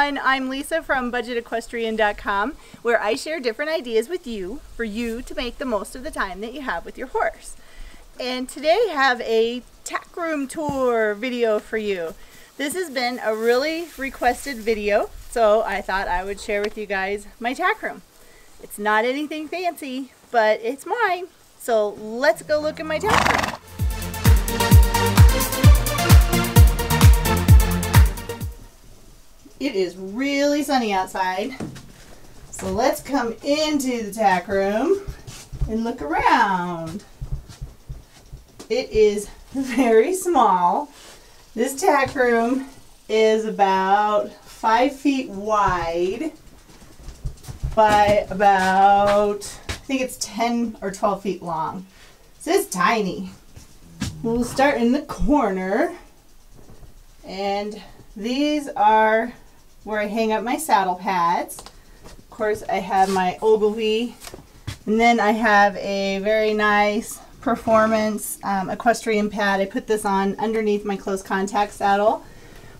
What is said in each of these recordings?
everyone, I'm Lisa from BudgetEquestrian.com, where I share different ideas with you for you to make the most of the time that you have with your horse. And today I have a tack room tour video for you. This has been a really requested video, so I thought I would share with you guys my tack room. It's not anything fancy, but it's mine. So let's go look at my tack room. It is really sunny outside, so let's come into the tack room and look around. It is very small. This tack room is about 5 feet wide by about, I think it's 10 or 12 feet long. So it's tiny. We'll start in the corner, and these are where I hang up my saddle pads. Of course, I have my Ogilvy, and then I have a very nice performance equestrian pad. I put this on underneath my close contact saddle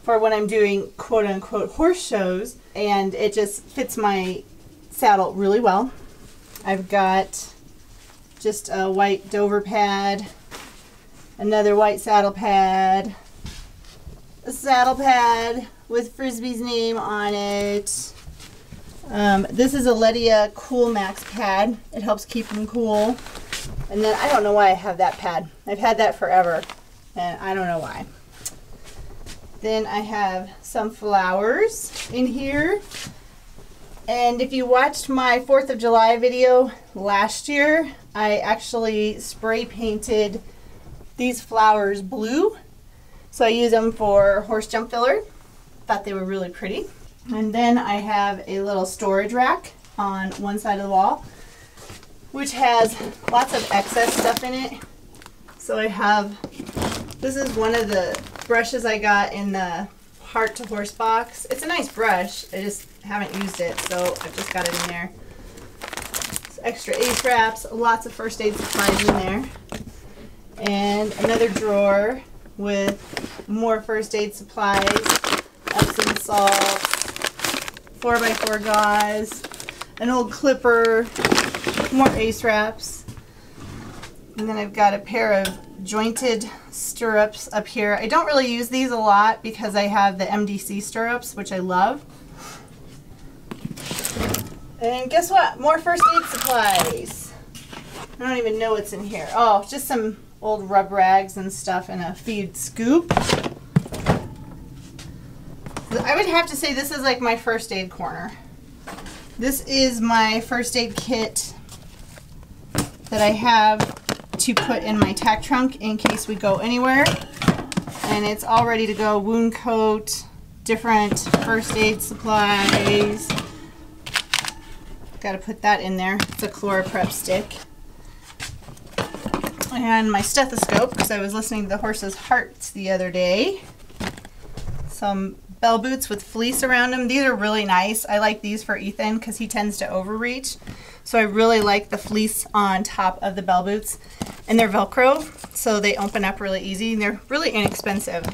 for when I'm doing quote-unquote horse shows, and it just fits my saddle really well. I've got just a white Dover pad, another white saddle pad, a saddle pad with Frisbee's name on it. This is a Ledia Cool Max pad. It helps keep them cool. And then I don't know why I have that pad. I've had that forever, and I don't know why. Then I have some flowers in here. And if you watched my 4th of July video last year, I actually spray painted these flowers blue. So I use them for horse jump filler. Thought they were really pretty. And then I have a little storage rack on one side of the wall, which has lots of excess stuff in it. So I have, this is one of the brushes I got in the Heart to Horse box. It's a nice brush, I just haven't used it, so I've just got it in there. It's extra ace wraps, lots of first aid supplies in there. And another drawer with more first aid supplies, Epsom salts, 4x4 gauze, an old clipper, more ace wraps, and then I've got a pair of jointed stirrups up here. I don't really use these a lot because I have the MDC stirrups, which I love. And guess what? More first aid supplies. I don't even know what's in here. Oh, just some old rub rags and stuff and a feed scoop. I would have to say this is like my first aid corner. This is my first aid kit that I have to put in my tack trunk in case we go anywhere. And it's all ready to go. Wound coat, different first aid supplies. Got to put that in there. It's a ChloraPrep stick. And my stethoscope, because I was listening to the horse's hearts the other day. Some bell boots with fleece around them. These are really nice. I like these for Ethan because he tends to overreach. So I really like the fleece on top of the bell boots. And they're Velcro, so they open up really easy. And they're really inexpensive.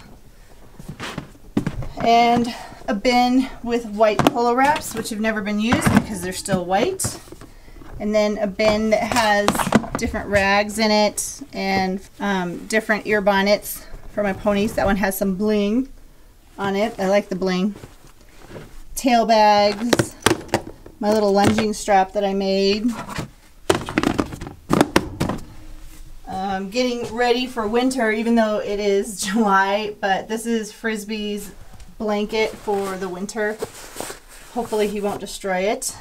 And a bin with white polo wraps, which have never been used because they're still white. And then a bin that has different rags in it and different ear bonnets for my ponies. That one has some bling on it. I like the bling. Tail bags, my little lunging strap that I made. Getting ready for winter, even though it is July, but this is Frisbee's blanket for the winter. Hopefully he won't destroy it.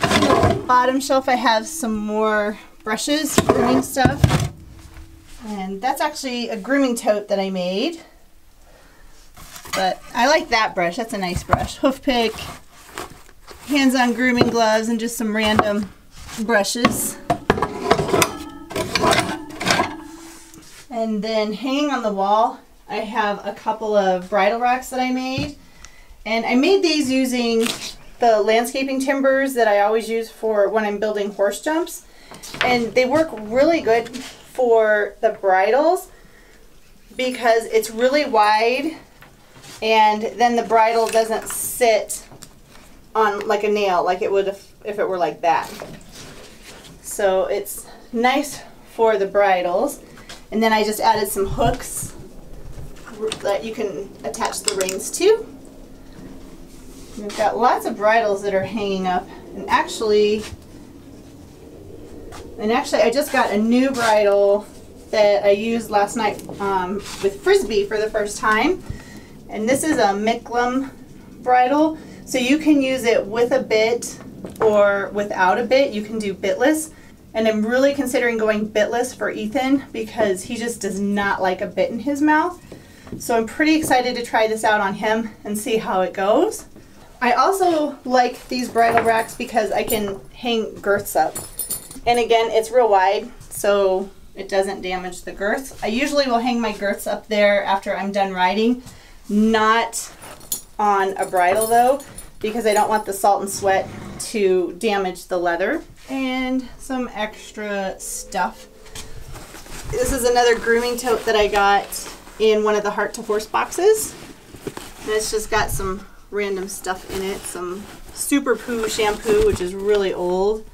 On the bottom shelf I have some more brushes, grooming stuff. And that's actually a grooming tote that I made. But I like that brush. That's a nice brush. Hoof pick, hands-on grooming gloves, and just some random brushes. And then hanging on the wall, I have a couple of bridle racks that I made. And I made these using the landscaping timbers that I always use for when I'm building horse jumps. And they work really good for the bridles because it's really wide and then the bridle doesn't sit on like a nail like it would if it were like that. So it's nice for the bridles. And then I just added some hooks that you can attach the reins to. We've got lots of bridles that are hanging up, and actually I just got a new bridle that I used last night with Frisbee for the first time. And this is a Micklem bridle, so you can use it with a bit or without a bit. You can do bitless, and I'm really considering going bitless for Ethan because he just does not like a bit in his mouth. So I'm pretty excited to try this out on him and see how it goes. I also like these bridle racks because I can hang girths up. And again, it's real wide, so it doesn't damage the girths. I usually will hang my girths up there after I'm done riding, not on a bridle though, because I don't want the salt and sweat to damage the leather. And some extra stuff. This is another grooming tote that I got in one of the Heart to Horse boxes. And it's just got some random stuff in it. Some Super Poo shampoo, which is really old.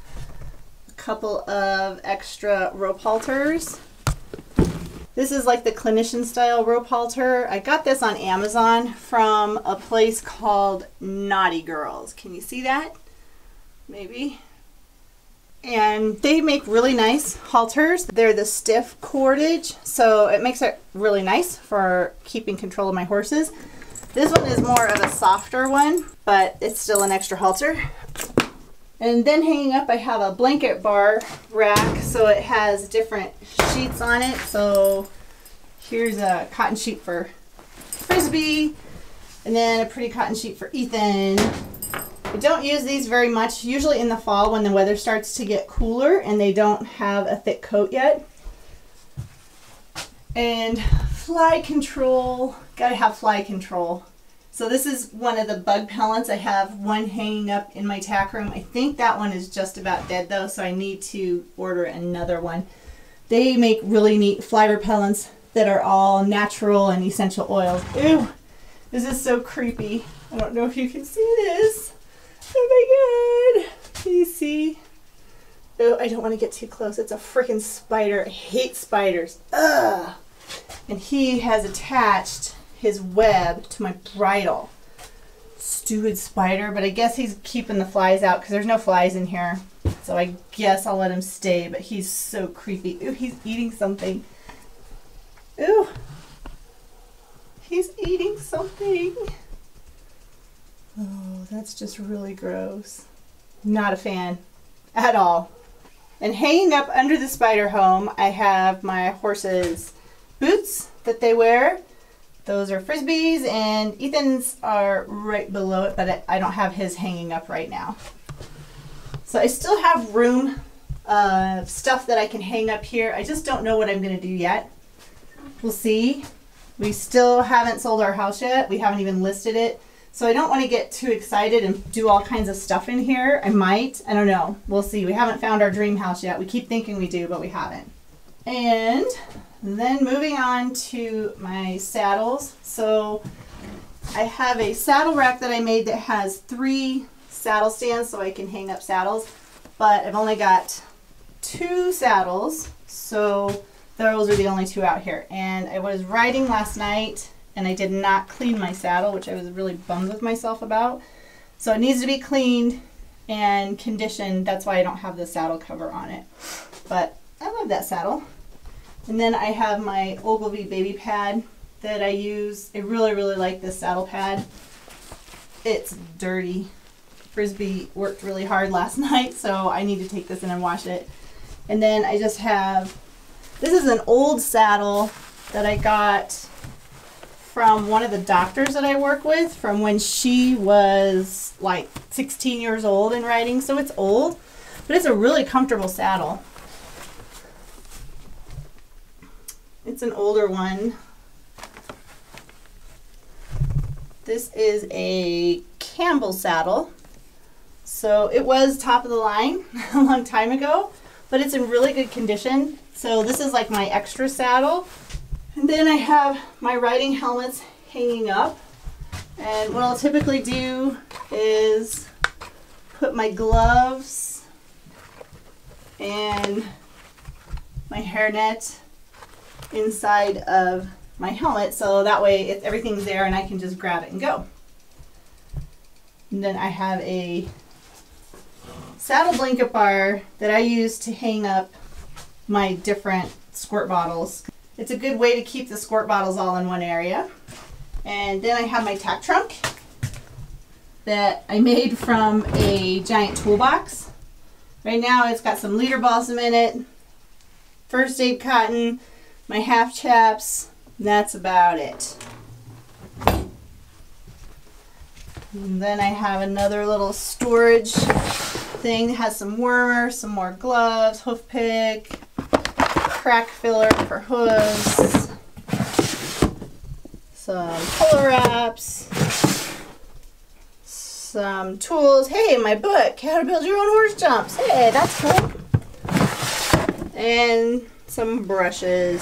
A couple of extra rope halters. This is like the clinician style rope halter. I got this on Amazon from a place called Naughty Girls. Can you see that? Maybe. And they make really nice halters. They're the stiff cordage, so it makes it really nice for keeping control of my horses. This one is more of a softer one, but it's still an extra halter. And then hanging up, I have a blanket bar rack, so it has different sheets on it. So here's a cotton sheet for Frisbee, and then a pretty cotton sheet for Ethan. I don't use these very much, usually in the fall when the weather starts to get cooler and they don't have a thick coat yet. And fly control, gotta have fly control. So this is one of the bug pellets. I have one hanging up in my tack room. I think that one is just about dead though, so I need to order another one. They make really neat fly repellents that are all natural and essential oils. Ew, this is so creepy. I don't know if you can see this. Oh my god! Can you see? Oh, I don't want to get too close. It's a freaking spider. I hate spiders. Ugh! And he has attached his web to my bridle. Stupid spider, but I guess he's keeping the flies out because there's no flies in here. So I guess I'll let him stay, but he's so creepy. Ooh, he's eating something. Ooh! He's eating something. Oh, that's just really gross. Not a fan at all. And hanging up under the spider home, I have my horse's boots that they wear. Those are Frisbee's, and Ethan's are right below it, but I don't have his hanging up right now. So I still have room of stuff that I can hang up here. I just don't know what I'm going to do yet. We'll see. We still haven't sold our house yet. We haven't even listed it. So I don't want to get too excited and do all kinds of stuff in here. I might. I don't know. We'll see. We haven't found our dream house yet. We keep thinking we do, but we haven't. And then moving on to my saddles. So I have a saddle rack that I made that has 3 saddle stands so I can hang up saddles. But I've only got 2 saddles. So those are the only 2 out here. And I was riding last night, and I did not clean my saddle, which I was really bummed with myself about. So it needs to be cleaned and conditioned. That's why I don't have the saddle cover on it. But I love that saddle. And then I have my Ogilvy baby pad that I use. I really, really like this saddle pad. It's dirty. Frisbee worked really hard last night, so I need to take this in and wash it. And then I just have, this is an old saddle that I got from one of the doctors that I work with from when she was like 16 years old and riding, so it's old, but it's a really comfortable saddle. It's an older one. This is a Campbell saddle. So it was top of the line a long time ago, but it's in really good condition. So this is like my extra saddle. And then I have my riding helmets hanging up. And what I'll typically do is put my gloves and my hairnet inside of my helmet, so that way everything's there and I can just grab it and go. And then I have a saddle blanket bar that I use to hang up my different squirt bottles. It's a good way to keep the squirt bottles all in one area. And then I have my tack trunk that I made from a giant toolbox. Right now it's got some leader balsam in it, first aid cotton, my half chaps, and that's about it. And then I have another little storage thing that has some wormer, some more gloves, hoof pick, crack filler for hooves, some puller wraps, some tools. Hey, my book, How to Build Your Own Horse Jumps. Hey, that's cool. And some brushes.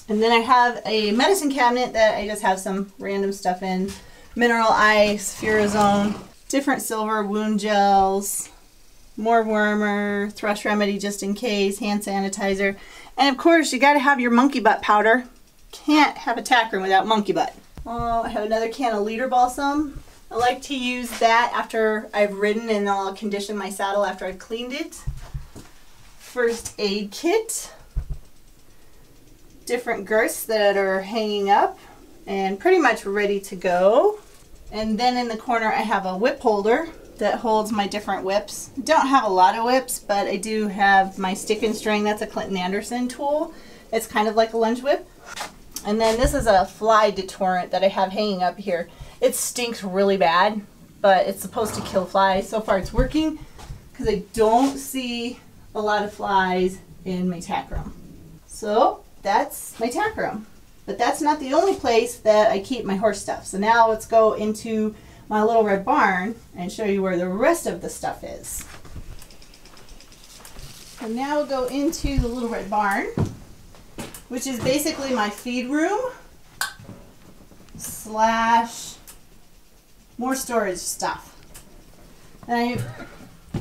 And then I have a medicine cabinet that I just have some random stuff in. Mineral ice, Furazone, different silver wound gels, more wormer, thrush remedy just in case, hand sanitizer. And of course, you gotta have your monkey butt powder. Can't have a tack room without monkey butt. Oh, I have another can of leader balsam. I like to use that after I've ridden, and I'll condition my saddle after I've cleaned it. First aid kit. Different girths that are hanging up and pretty much ready to go. And then in the corner I have a whip holder that holds my different whips. I don't have a lot of whips, but I do have my stick and string. That's a Clinton Anderson tool. It's kind of like a lunge whip. And then this is a fly deterrent that I have hanging up here. It stinks really bad, but it's supposed to kill flies. So far it's working because I don't see a lot of flies in my tack room. So that's my tack room. But that's not the only place that I keep my horse stuff. So now let's go into my little red barn and show you where the rest of the stuff is. So now we'll go into the little red barn, which is basically my feed room slash more storage stuff. And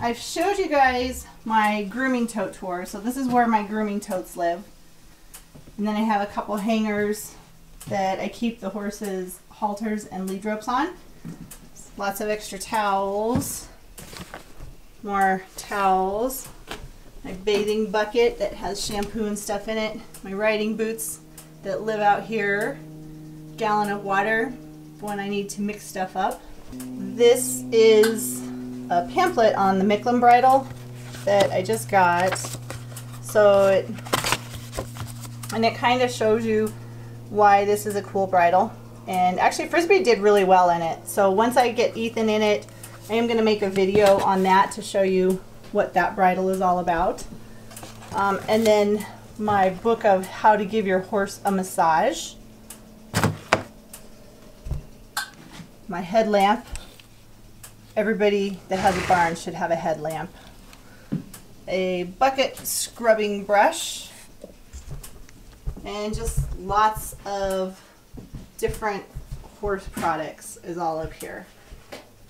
I've showed you guys my grooming tote tour. So this is where my grooming totes live. And then I have a couple hangers that I keep the horses' halters and lead ropes on. Lots of extra towels, more towels, my bathing bucket that has shampoo and stuff in it, my riding boots that live out here, gallon of water when I need to mix stuff up. This is a pamphlet on the Micklin bridle that I just got. So it kind of shows you why this is a cool bridle. And actually Frisbee did really well in it. So once I get Ethan in it, I am going to make a video on that to show you what that bridle is all about. And then my book of how to give your horse a massage. My headlamp. Everybody that has a barn should have a headlamp. A bucket scrubbing brush. And just lots of different horse products is all up here.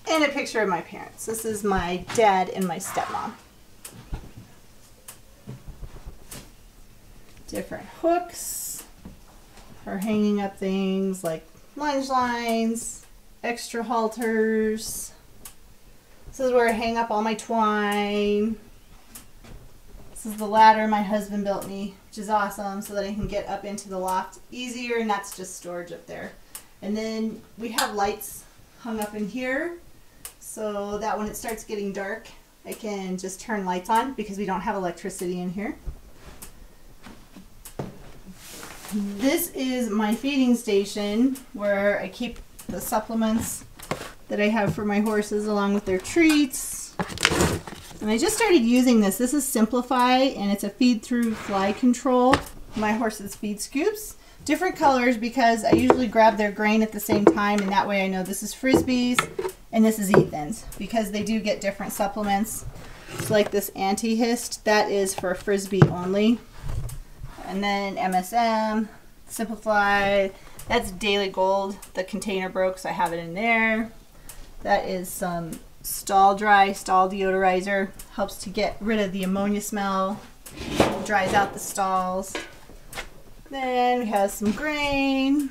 And a picture of my parents. This is my dad and my stepmom. Different hooks for hanging up things like lunge lines, extra halters. This is where I hang up all my twine. This is the ladder my husband built me, which is awesome, so that I can get up into the loft easier, and that's just storage up there. And then we have lights hung up in here, so that when it starts getting dark, I can just turn lights on because we don't have electricity in here. This is my feeding station where I keep the supplements that I have for my horses along with their treats. And I just started using this. This is Simplify, and it's a feed through fly control. My horses' feed scoops. Different colors because I usually grab their grain at the same time, and that way I know this is Frisbee's and this is Ethan's, because they do get different supplements. It's like this anti-hist, that is for Frisbee only. And then MSM, Simplify, That's Daily Gold. The container broke, so I have it in there. That is some stall deodorizer. Helps to get rid of the ammonia smell. Dries out the stalls. Then we have some grain.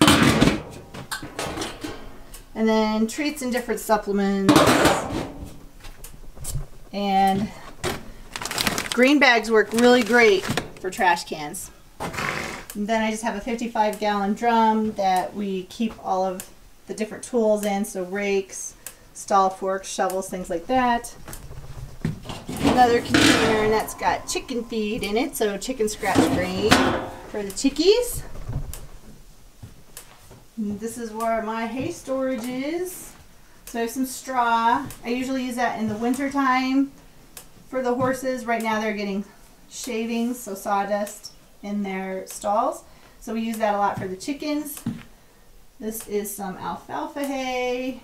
And then treats and different supplements. And green bags work really great for trash cans. And then I just have a 55-gallon drum that we keep all of the different tools in, so rakes, stall forks, shovels, things like that. Another container, and that's got chicken feed in it, so chicken scratch grain for the chickies. And this is where my hay storage is. So I have some straw. I usually use that in the winter time for the horses. Right now they're getting shavings, so sawdust in their stalls. So we use that a lot for the chickens. This is some alfalfa hay.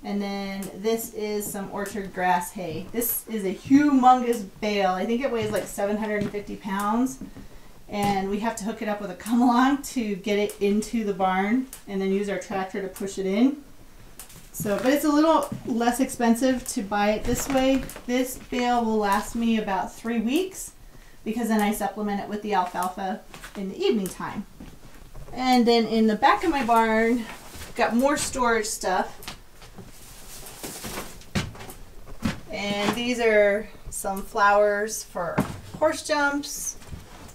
And then this is some orchard grass hay. This is a humongous bale. I think it weighs like 750 pounds. And we have to hook it up with a come-along to get it into the barn and then use our tractor to push it in. So, but it's a little less expensive to buy it this way. This bale will last me about 3 weeks because then I supplement it with the alfalfa in the evening time. And then in the back of my barn, got more storage stuff. And these are some flowers for horse jumps.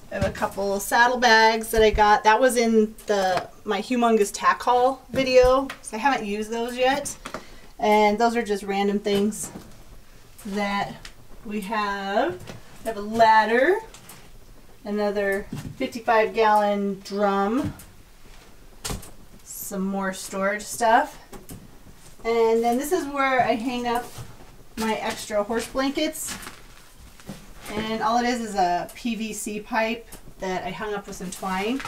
I have a couple of saddle bags that I got. That was in my humongous tack haul video, so I haven't used those yet. And those are just random things that we have. We have a ladder, another 55-gallon drum, some more storage stuff. And then this is where I hang up my extra horse blankets. And all it is a PVC pipe that I hung up with some twine.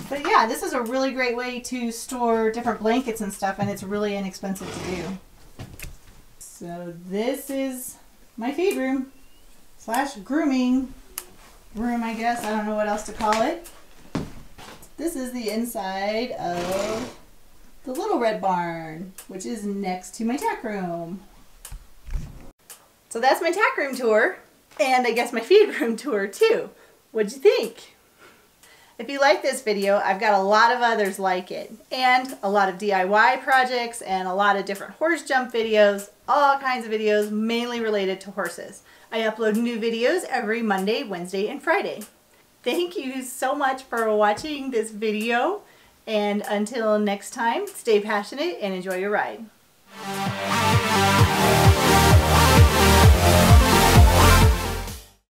But yeah, this is a really great way to store different blankets and stuff, and it's really inexpensive to do. So this is my feed room / grooming room, I guess. I don't know what else to call it. This is the inside of the Little Red Barn, which is next to my tack room. So that's my tack room tour, and I guess my feed room tour too. What'd you think? If you like this video, I've got a lot of others like it, and a lot of DIY projects, and a lot of different horse jump videos, all kinds of videos mainly related to horses. I upload new videos every Monday, Wednesday, and Friday. Thank you so much for watching this video, and until next time, stay passionate and enjoy your ride.